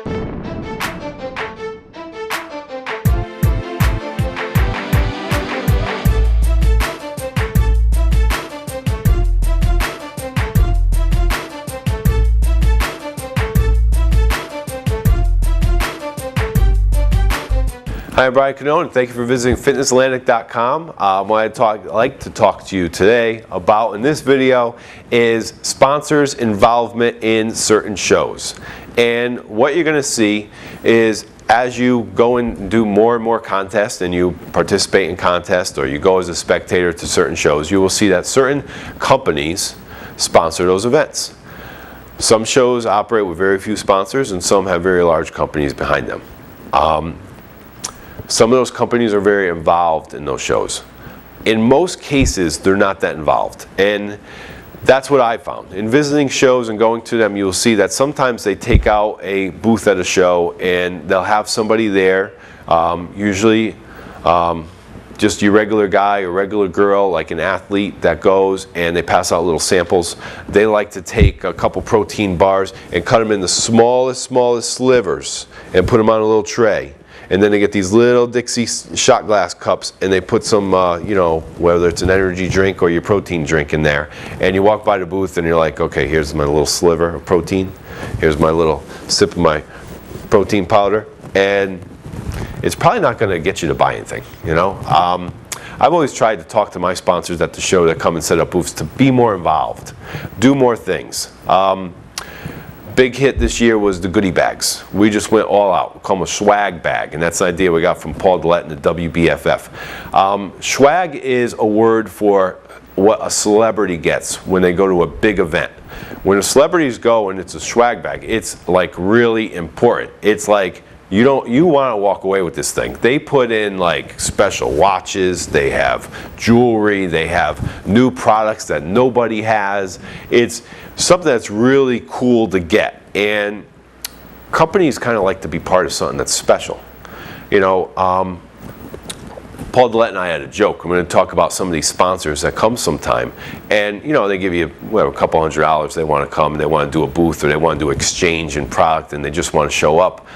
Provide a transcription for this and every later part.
Hi, I'm Brian Cannone. Thank you for visiting fitnessatlantic.com. What I'd like to talk to you today about in this video is sponsors' involvement in certain shows. And what you're going to see is as you go and do more and more contests and you participate in contests or you go as a spectator to certain shows, you will see that certain companies sponsor those events. Some shows operate with very few sponsors and some have very large companies behind them. Some of those companies are very involved in those shows. In most cases, they're not that involved. And that's what I found. In visiting shows and going to them, you'll see that sometimes they take out a booth at a show and they'll have somebody there, usually just your regular guy or regular girl, like an athlete that goes and they pass out little samples. They like to take a couple protein bars and cut them in the smallest slivers and put them on a little tray. And then they get these little Dixie shot glass cups and they put some, you know, whether it's an energy drink or your protein drink in there. And you walk by the booth and you're like, okay, here's my little sliver of protein. Here's my little sip of my protein powder. And it's probably not going to get you to buy anything, you know. I've always tried to talk to my sponsors at the show that come and set up booths to be more involved, do more things. Big hit this year was the goodie bags. We just went all out. We call them a swag bag, and that's the idea we got from Paul Dillett and the WBFF. Swag is a word for what a celebrity gets when they go to a big event. When the celebrities go and it's a swag bag, it's like really important. It's like you want to walk away with this thing. They put in like special watches, they have jewelry, they have new products that nobody has. It's something that's really cool to get. And companies kind of like to be part of something that's special. You know, Paul Dillett and I had a joke. I'm going to talk about some of these sponsors that come sometime. And, you know, they give you a couple $100. They want to come, they want to do a booth, or they want to do exchange in product, and they just want to show up.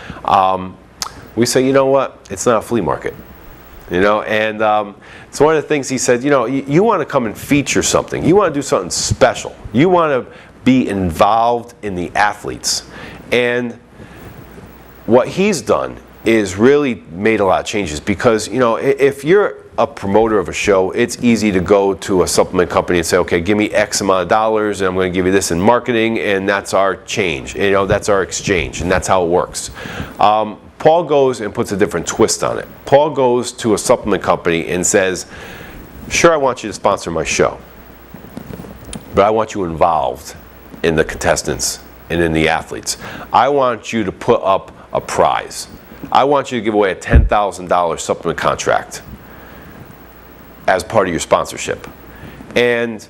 We say, you know what? It's not a flea market. You know, and so one of the things he said, you know, you want to come and feature something. You want to do something special. You want to be involved in the athletes. And what he's done is really made a lot of changes because, you know, if you're a promoter of a show, it's easy to go to a supplement company and say, okay, give me X amount of dollars and I'm going to give you this in marketing and that's our change. You know, that's our exchange and that's how it works. Paul goes and puts a different twist on it. Paul goes to a supplement company and says, sure, I want you to sponsor my show, but I want you involved in the contestants and in the athletes. I want you to put up a prize. I want you to give away a $10,000 supplement contract as part of your sponsorship. And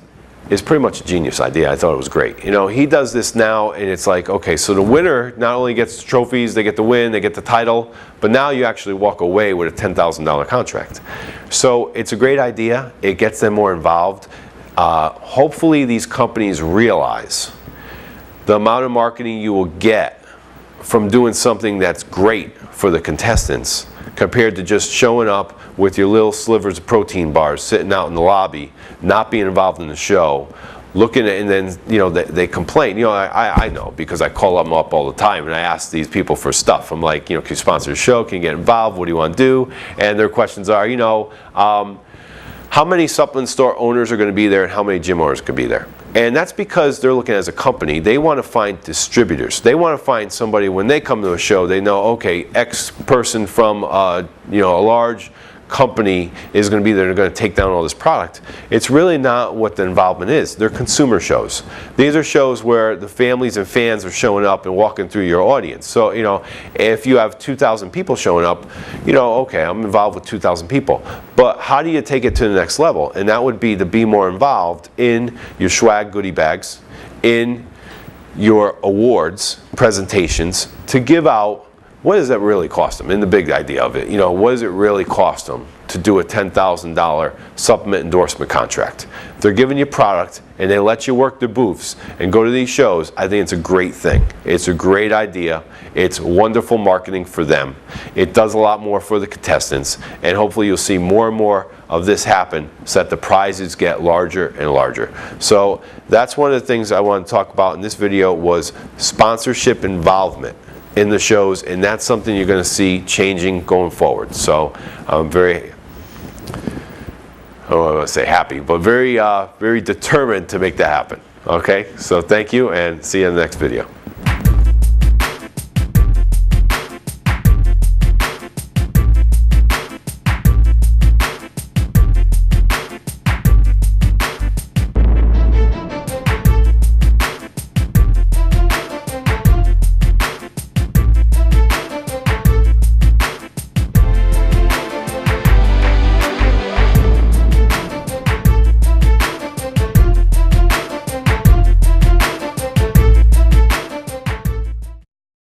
it's pretty much a genius idea. I thought it was great. You know, he does this now and it's like, okay, so the winner not only gets trophies, they get the win, they get the title, but now you actually walk away with a $10,000 contract. So it's a great idea. It gets them more involved. Hopefully these companies realize the amount of marketing you will get from doing something that's great for the contestants compared to just showing up with your little slivers of protein bars sitting out in the lobby, not being involved in the show, looking at, and then, you know, they complain. You know, I know because I call them up all the time and I ask these people for stuff. I'm like, you know, can you sponsor the show? Can you get involved? What do you want to do? And their questions are, you know, how many supplement store owners are going to be there and how many gym owners could be there? And that's because they're looking as a company. They want to find distributors. They want to find somebody when they come to a show, they know, okay, X person from you know, a large company is going to be there. They're going to take down all this product. It's really not what the involvement is. They're consumer shows. These are shows where the families and fans are showing up and walking through your audience. So, you know, if you have 2,000 people showing up, you know, okay, I'm involved with 2,000 people. But how do you take it to the next level? And that would be to be more involved in your swag goodie bags, in your awards presentations, to give out what does that really cost them? In the big idea of it, what does it really cost them to do a $10,000 supplement endorsement contract? If they're giving you product and they let you work the booths and go to these shows, I think it's a great thing. It's a great idea. It's wonderful marketing for them. It does a lot more for the contestants, and hopefully you'll see more and more of this happen so that the prizes get larger and larger. So that's one of the things I want to talk about in this video, was sponsorship involvement in the shows, and that's something you're going to see changing going forward. So I'm very, I don't want to say happy, but very determined to make that happen. Okay, so thank you, and see you in the next video.